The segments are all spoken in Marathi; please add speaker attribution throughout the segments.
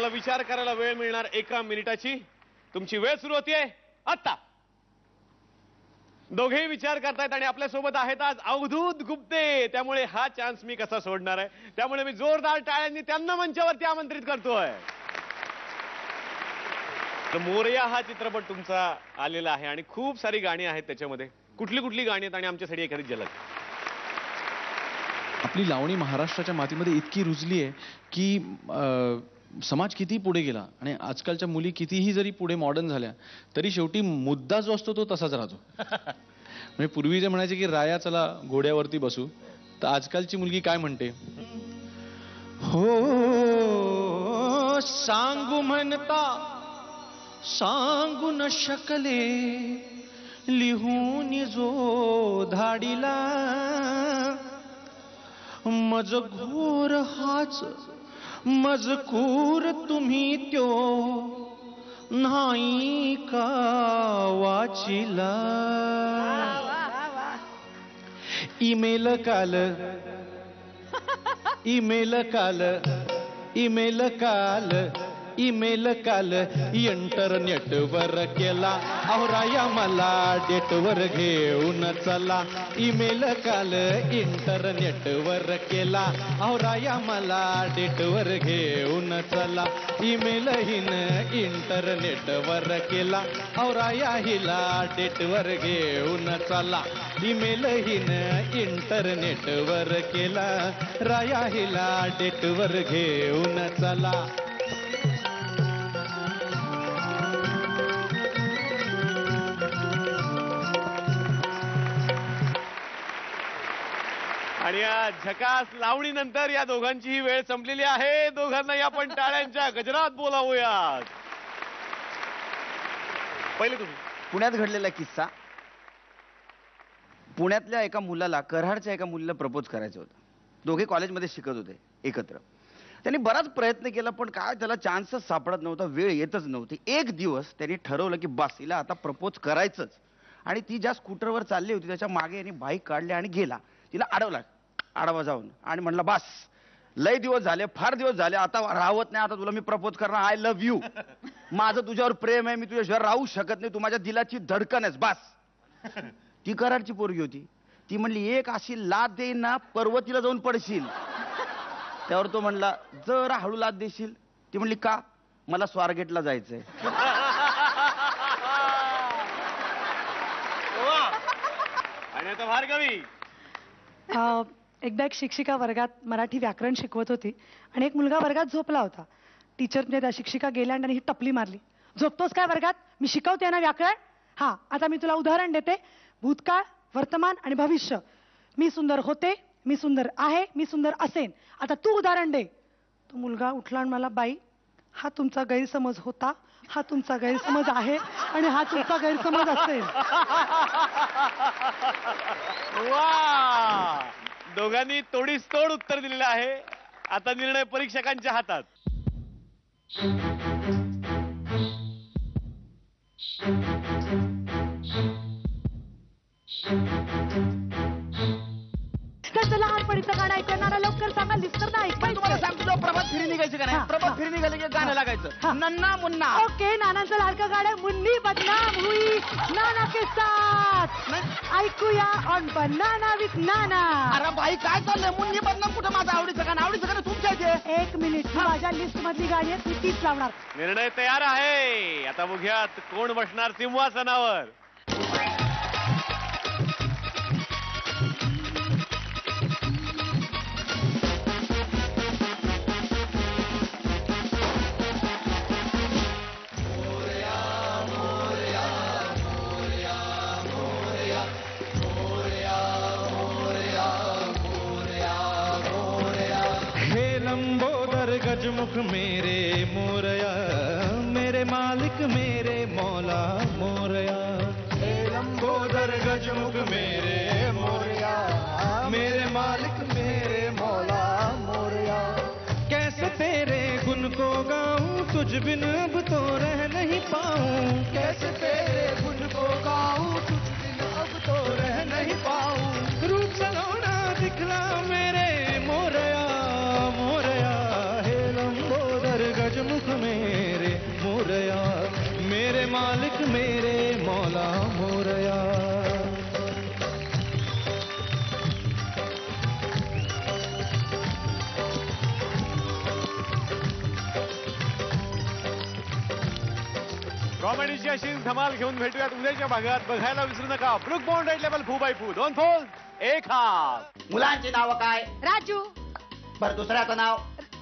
Speaker 1: विचार करायला वेळ मिळणार 1 मिनिटाची. तुमची वेळ सुरू होतीये आता. दोघेही विचार करतायत आणि आपल्या सोबत आहेत आज अवधूत गुप्ते. त्यामुळे हा चान्स मी कसा सोडणार आहे. त्यामुळे मी जोरदार टाळ्यांनी त्यांना मंचावरती आमंत्रित करतोय. तर मोरया हा चित्रपट तुमचा आलेला आहे आणि खूप सारी गाणी आहेत त्याच्यामध्ये. कुठली कुठली गाणी आहेत आणि आमच्यासाठी एखादी झलक.
Speaker 2: आपली लावणी महाराष्ट्राच्या मातीमध्ये इतकी रुजली आहे की समाज किती पुढे गेला आणि आजकालच्या मुली कितीही जरी पुढे मॉडर्न झाल्या तरी शेवटी मुद्दा जो असतो तो तसाच राहतो. म्हणजे पूर्वी जे म्हणायचे की राया चला घोड्यावरती बसू, तर आजकालची मुलगी काय म्हणते, हो सांगू म्हणता सांगू न शकले लिहून जो धाडीला मज घोर हाच मजकूर तुम्ही त्यो नाही का वाचिला. ईमेल काल इंटरनेटवर केला. अहोराया मला डेटवर घेऊन चला. ईमेल काल इंटरनेटवर केला. अहोराया मला डेटवर घेऊन चला. ईमेल हिन इंटरनेटवर केला. अहोराया हिला डेटवर घेऊन चला. ईमेल हिन इंटरनेटवर केला. राया हिला डेटवर घेऊन चला.
Speaker 1: आणि या झकास लावणीनंतर या दोघांचीही वेळ संपलेली आहे. दोघांनाही आपण टाळ्यांच्या गजरात बोलावूयात. पहिले तुम्ही.
Speaker 3: पुण्यात घडलेला किस्सा. पुण्यातल्या एका मुलाला कराडच्या एका मुलीला प्रपोज करायचं होतं. दोघे कॉलेजमध्ये शिकत होते एकत्र. त्यांनी बराच प्रयत्न केला पण काय त्याला चान्सच सापडत नव्हता, वेळ येतच नव्हती. एक दिवस त्यांनी ठरवलं की बस हिला आता प्रपोज करायचंच. आणि ती ज्या स्कूटरवर चालली होती त्याच्या मागे यांनी बाईक काढली आणि गेला. तिला अडवला आडवा जाऊन आणि म्हणला बस लय दिवस झाले, फार दिवस झाले, आता राहत नाही, आता तुला मी प्रपोज करणार. I love you. माझं तुझ्यावर प्रेम आहे, मी तुझ्याशिवाय राहू शकत नाही, तू माझ्या दिलाची धडकन आहेस बस. ती कराडची पोरगी होती. ती म्हणली एक अशी लाद देईन ना पर्वतीला जाऊन पडशील. त्यावर तो म्हणला जरा हळू लाद देशील. ती म्हणली का, मला स्वारगेटला जायचंय.
Speaker 1: आणि आता भार्गवी.
Speaker 4: एकदा एक शिक्षिका वर्गात मराठी व्याकरण शिकवत होती आणि एक मुलगा वर्गात झोपला होता. टीचरने त्या शिक्षिका गेल्या आणि ही टपली मारली. झोपतोस काय वर्गात, मी शिकवते ना व्याकरण. हा आता मी तुला उदाहरण देते. भूतकाळ, वर्तमान आणि भविष्य. मी सुंदर होते, मी सुंदर आहे, मी सुंदर असेन. आता तू उदाहरण दे. तो मुलगा उठला आणि मला बाई हा तुमचा गैरसमज होता, हा तुमचा गैरसमज आहे आणि हा तुमचा गैरसमज असेल.
Speaker 1: वा, दोघांनी तोडीस तोड उत्तर दिलेलं आहे. आता निर्णय परीक्षकांच्या हातात.
Speaker 4: लहानपणीचं गाणं ऐकणारा लवकर सांगा, लिस्टर ना ऐकायचं.
Speaker 3: तुम्हाला सांगतो प्रभात फेरी निघायची का नाही, प्रभात फेरी निघाली की गाणं लागायचं नन्ना मुन्ना.
Speaker 4: ओके, नानांचं लाडकं गाणं मुन्नी बदनाम हुई नाना के साथ. ऐकूया ऑन बनाना विथ नाना.
Speaker 3: अरे बाई काय चाललंय, मुन्नी बदनाम कुठं, माझं आवडीचं गाणं, आवडीचं गाणं तुमच्या इथे.
Speaker 4: 1 मिनिट, माझ्या लिस्ट मधली गाणी आहे ती तीच लावणार.
Speaker 1: निर्णय तयार आहे. आता बघूयात कोण बसणार सिंहासनावर.
Speaker 2: गजमुख मेरे मोरया, मेरे मालिक मेरे मौला मोरया. हे लंबोदर गजमुख मेरे मोरया, मेरे मालिक मेरे मौला मोरया. कैसे तेरे गुण को गाऊं, तुझ बिन अब तो रह नहीं पाऊं. कैसे तेरे गुण को गाऊं, तुझ बिन अब तो रह नहीं पाऊं. रूप सलोना दिखला मेरे मोरया मोरया. गजमुख
Speaker 1: कॉमेडीची अशी धमाल घेऊन भेटूयात उद्याच्या भागात. बघायला विसरू नका book bond red level 4x4 2 फोल 1 हाफ.
Speaker 5: मुलांची नावं काय?
Speaker 6: राजू.
Speaker 5: बरं दुसऱ्याचं नाव?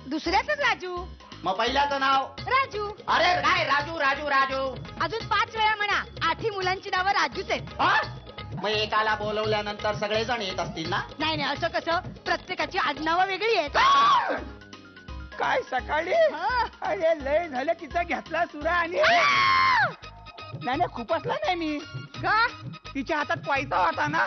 Speaker 6: दुसऱ्याच राजू.
Speaker 5: मग पहिल्याचं नाव?
Speaker 6: राजू.
Speaker 5: अरे काय राजू राजू राजू?
Speaker 6: अजून 5 वेळा म्हणा. 8ही मुलांची नावं राजूच आहेत.
Speaker 5: हा? मग एकाला बोलवल्यानंतर सगळेजण येत असतील ना?
Speaker 6: नाही नाही, असं कसं? प्रत्येकाची आडनावं वेगळी आहेत.
Speaker 7: काय सकाळी
Speaker 6: हा.
Speaker 7: अरे लय झालं तिचा घेतला सुरा आणि नाही नाही खूपच नाही मी
Speaker 6: का?
Speaker 7: तिच्या हातात पैसा होता ना